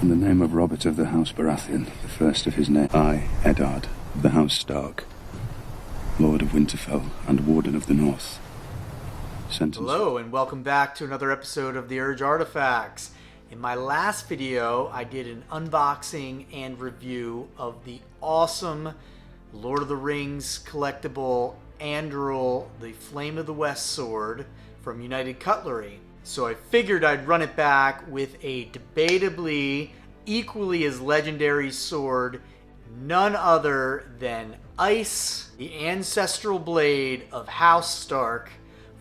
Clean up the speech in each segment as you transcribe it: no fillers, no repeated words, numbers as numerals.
In the name of Robert of the House Baratheon, the first of his name, I, Eddard, of the House Stark, Lord of Winterfell and Warden of the North. Hello, and welcome back to another episode of the Urge Artifacts. In my last video, I did an unboxing and review of the awesome Lord of the Rings collectible Anduril, the Flame of the West sword from United Cutlery. So I figured I'd run it back with a debatably equally as legendary sword, none other than Ice, the ancestral blade of House Stark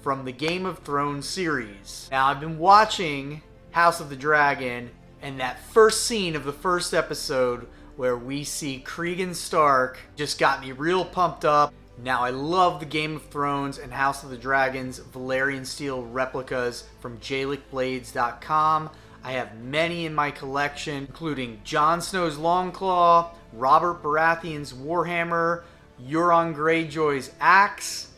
from the Game of Thrones series. Now, I've been watching House of the Dragon, and that first scene of the first episode where we see Cregan Stark just got me real pumped up. Now, I love the Game of Thrones and House of the Dragon's Valyrian steel replicas from jaylicblades.com. I have many in my collection, including Jon Snow's Longclaw, Robert Baratheon's Warhammer, Euron Greyjoy's axe,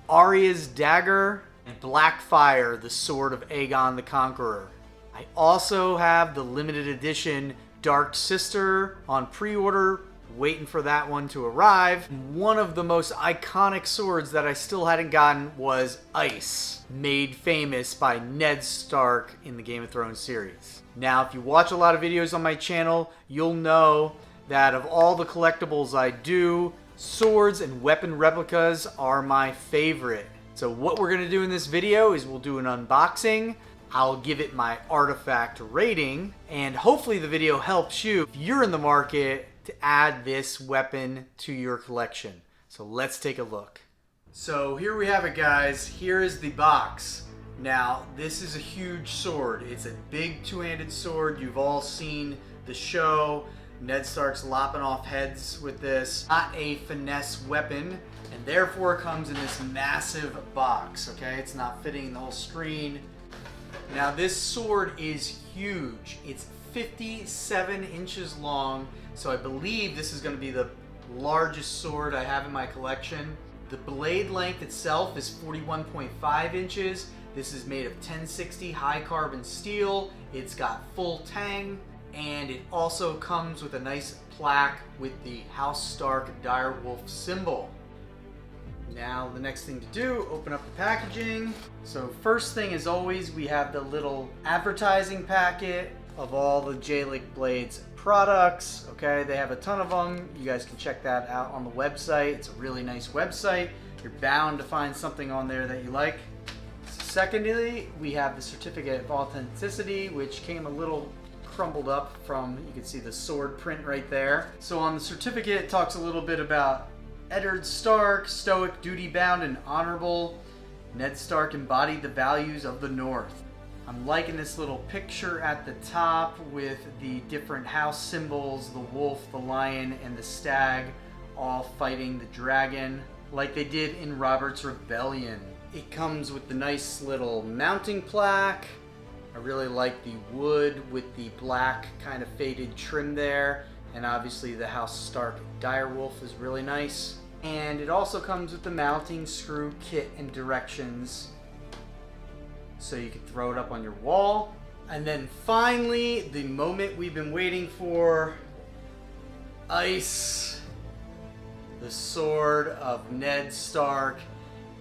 Arya's dagger, and Blackfire, the sword of Aegon the Conqueror. I also have the limited edition Dark Sister on pre-order, waiting for that one to arrive. One of the most iconic swords that I still hadn't gotten was Ice, made famous by Ned Stark in the Game of Thrones series. Now, if you watch a lot of videos on my channel, you'll know that of all the collectibles I do, swords and weapon replicas are my favorite. So what we're going to do in this video is we'll do an unboxing. I'll give it my artifact rating, and hopefully the video helps you if you're in the market to add this weapon to your collection. So let's take a look. So here we have it, guys. Here is the box. Now, this is a huge sword. It's a big two-handed sword. You've all seen the show. Ned Stark's lopping off heads with this. Not a finesse weapon, and therefore comes in this massive box, okay? It's not fitting in the whole screen. Now, this sword is huge. It's 57 inches long, so I believe this is going to be the largest sword I have in my collection. The blade length itself is 41.5 inches. This is made of 1060 high carbon steel. It's got full tang, and it also comes with a nice plaque with the House Stark direwolf symbol. Now, the next thing to do, open up the packaging. So first thing, as always, we have the little advertising packet of all the Jaylic Blades products. Okay, they have a ton of them. You guys can check that out on the website. It's a really nice website. You're bound to find something on there that you like. Secondly, we have the certificate of authenticity, which came a little crumbled up from, you can see the sword print right there. So on the certificate, it talks a little bit about Eddard Stark, stoic, duty-bound, and honorable. Ned Stark embodied the values of the North. I'm liking this little picture at the top with the different house symbols, the wolf, the lion, and the stag, all fighting the dragon, like they did in Robert's Rebellion. It comes with the nice little mounting plaque. I really like the wood with the black kind of faded trim there. And obviously the House Stark direwolf is really nice. And it also comes with the mounting screw kit and directions, so you can throw it up on your wall. And then finally, the moment we've been waiting for, Ice, the sword of Ned Stark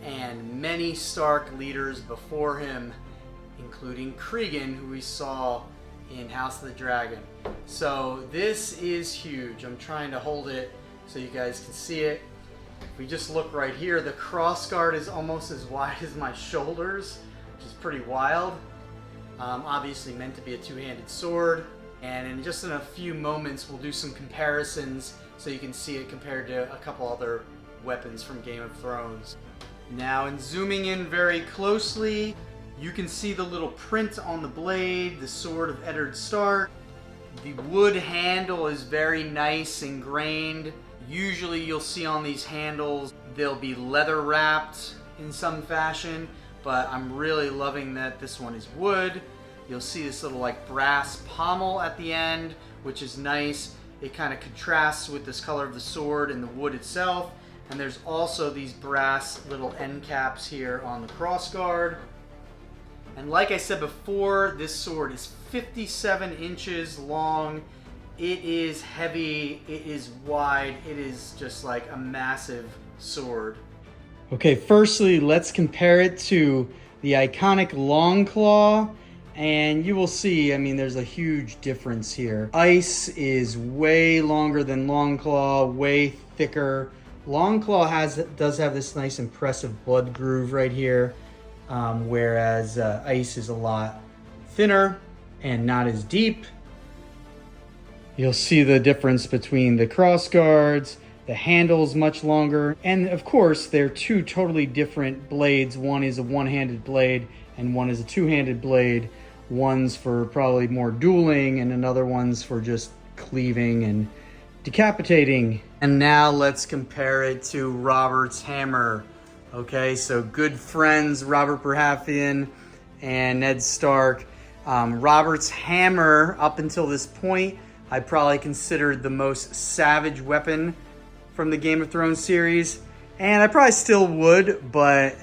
and many Stark leaders before him, including Cregan, who we saw in House of the Dragon. So this is huge. I'm trying to hold it so you guys can see it. If we just look right here, the crossguard is almost as wide as my shoulders, which is pretty wild. Obviously meant to be a two-handed sword. And in just in a few moments, we'll do some comparisons so you can see it compared to a couple other weapons from Game of Thrones. Now, in zooming in very closely, you can see the little print on the blade, the sword of Eddard Stark. The wood handle is very nice and grained. Usually you'll see on these handles, they'll be leather wrapped in some fashion, but I'm really loving that this one is wood. You'll see this little like brass pommel at the end, which is nice. It kind of contrasts with this color of the sword and the wood itself. And there's also these brass little end caps here on the crossguard. And like I said before, this sword is 57 inches long. It is heavy, it is wide, it is just like a massive sword. Okay, firstly, let's compare it to the iconic Longclaw, and you will see, I mean, there's a huge difference here. Ice is way longer than Longclaw, way thicker. Longclaw does have this nice impressive blood groove right here, whereas Ice is a lot thinner and not as deep. You'll see the difference between the cross guards, the handle's much longer, and of course they're two totally different blades. One is a one-handed blade and one is a two-handed blade. One's for probably more dueling and another one's for just cleaving and decapitating. And now let's compare it to Robert's hammer. Okay, so good friends Robert Baratheon and Ned Stark. Robert's hammer, up until this point, I probably considered the most savage weapon from the Game of Thrones series, and I probably still would, but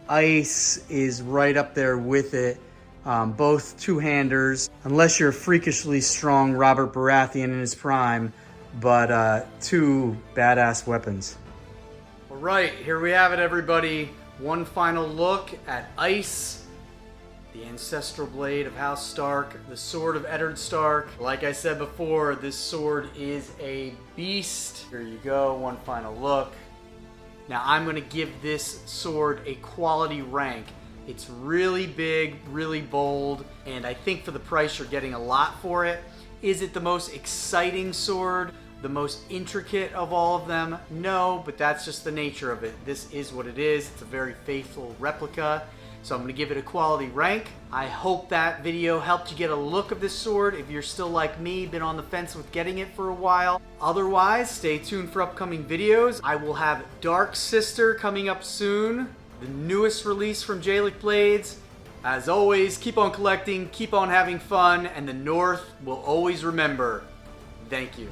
Ice is right up there with it. Both two-handers, unless you're freakishly strong Robert Baratheon in his prime, but two badass weapons. All right, here we have it, everybody. One final look at Ice, the ancestral blade of House Stark, the sword of Eddard Stark. Like I said before, this sword is a beast. Here you go, one final look. Now I'm going to give this sword a quality rank. It's really big, really bold, and I think for the price you're getting a lot for it. Is it the most exciting sword? The most intricate of all of them? No, but that's just the nature of it. This is what it is. It's a very faithful replica. So I'm going to give it a quality rank. I hope that video helped you get a look of this sword. If you're still like me, been on the fence with getting it for a while. Otherwise, stay tuned for upcoming videos. I will have Dark Sister coming up soon, the newest release from Jalic Blades. As always, keep on collecting, keep on having fun, and the North will always remember. Thank you.